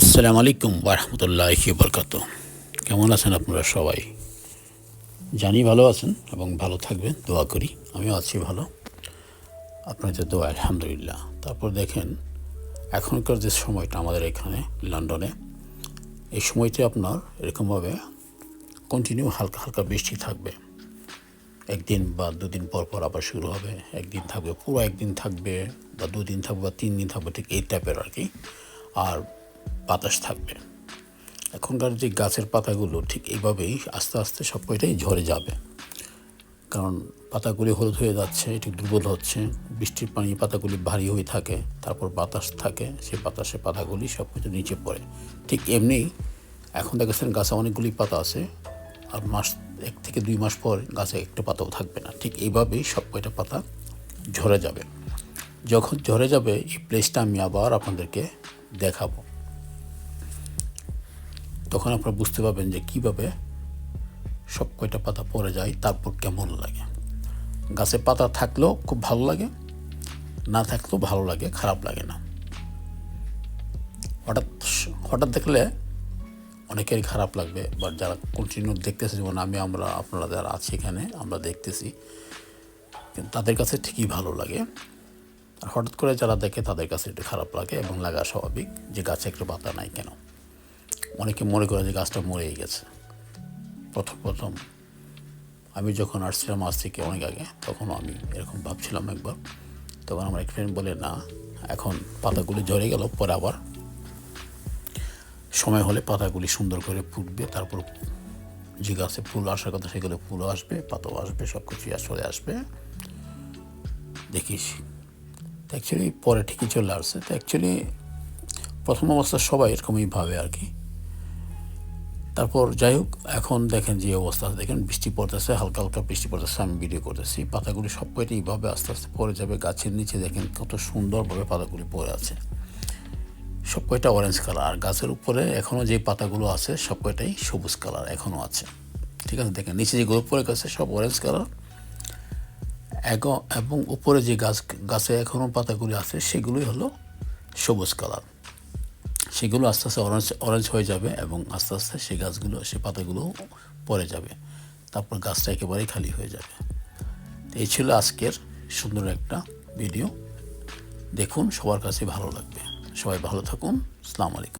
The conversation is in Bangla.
আসসালামু আলাইকুম ওয়া রাহমাতুল্লাহি ওয়া বারাকাতুহু। কেমন আছেন আপনারা সবাই? জানি ভালো আছেন এবং ভালো থাকবেন, দোয়া করি। আমিও আছি ভালো। আপনাদের দোয়ায় আলহামদুলিল্লাহ। তারপর দেখেন, এখনকার যে সময়টা আমাদের এখানে লন্ডনে, এই সময়তে আপনার এরকমভাবে কন্টিনিউ হালকা হালকা বৃষ্টি থাকবে। একদিন বা দুদিন পর পর আবার শুরু হবে। একদিন থাকবে, পুরো একদিন থাকবে, বা দুদিন থাকবে, বা 3 দিন থাকবে, ঠিক এই টাইপের আর কি। আর বাতাস থাকবে। এখনকার যে গাছের পাতাগুলো ঠিক এইভাবেই আস্তে আস্তে সব কয়টাই ঝরে যাবে, কারণ পাতাগুলি হলুদ হয়ে যাচ্ছে, একটু দুর্বল হচ্ছে। বৃষ্টির পানি পাতাগুলি ভারী হয়ে থাকে, তারপর বাতাস থাকে, সেই বাতাসে পাতাগুলি সব কিছু নিচে পড়ে। ঠিক এমনি এখন দেখেছেন গাছে অনেকগুলি পাতা আছে, আর 1 থেকে 2 মাস পর গাছে একটা পাতাও থাকবে না। ঠিক এইভাবেই সব কয়টা পাতা ঝরে যাবে। যখন ঝরে যাবে, এই প্লেসটা আমি আবার আপনাদেরকে দেখাবো। তখন আপনারা বুঝতে পারবেন যে কীভাবে সব কয়টা পাতা পড়ে যায়, তারপর কেমন লাগে। গাছে পাতা থাকলেও খুব ভালো লাগে, না থাকলেও ভালো লাগে, খারাপ লাগে না। হঠাৎ হঠাৎ দেখলে অনেকেরই খারাপ লাগবে, বা যারা কন্টিনিউ দেখতেছে, যেমন আপনারা যারা আছে এখানে আমরা দেখতেছি, কিন্তু তাদের কাছে ঠিকই ভালো লাগে। আর হঠাৎ করে যারা দেখে তাদের কাছে একটু খারাপ লাগে, এবং লাগা স্বাভাবিক যে গাছে একটা পাতা নাই কেন। অনেকে মনে করে যে গাছটা মরেই গেছে। প্রথম আমি যখন আসছিলাম আজ থেকে অনেক আগে, তখন আমি এরকম ভাবছিলাম একবার। তখন আমার এক ফ্রেন্ড বলে, না, এখন পাতাগুলি ঝরে গেল, পরে আবার সময় হলে পাতাগুলি সুন্দর করে ফুটবে, তারপর যে গাছে ফুল আসার কথা সেগুলো ফুলও আসবে, পাতাও আসবে, সব কিছুই চলে আসবে, দেখিস। তো অ্যাকচুয়ালি পরে ঠিকই চলে আসছে। তো অ্যাকচুয়ালি প্রথম অবস্থা সবাই এরকমই ভাবে আর কি। তারপর যাই হোক, এখন দেখেন যে অবস্থা, দেখেন বৃষ্টি পড়তেছে, হালকা হালকা বৃষ্টি পড়তেছে, আমি ভিডিও করতেছি। পাতাগুলি সব কয়টা এইভাবে আস্তে আস্তে পড়ে যাবে। গাছের নিচে দেখেন কত সুন্দরভাবে পাতাগুলি পড়ে আছে, সব কয়টা অরেঞ্জ কালার। আর গাছের উপরে এখনও যে পাতাগুলো আছে সব কয়টাই সবুজ কালার এখনও আছে। ঠিক আছে, দেখেন নিচে যেগুলো পড়ে গেছে সব অরেঞ্জ কালার, এবং উপরে যে গাছে এখনও পাতাগুলি আছে সেগুলোই হলো সবুজ কালার। সেগুলো আস্তে আস্তে অরেঞ্জ হয়ে যাবে, এবং আস্তে আস্তে সেই পাতাগুলো পড়ে যাবে। তারপর গাছটা একেবারেই খালি হয়ে যাবে। এই ছিল আজকের সুন্দর একটা ভিডিও। দেখুন, সবার কাছে ভালো লাগবে। সবাই ভালো থাকুন। আসসালামু আলাইকুম।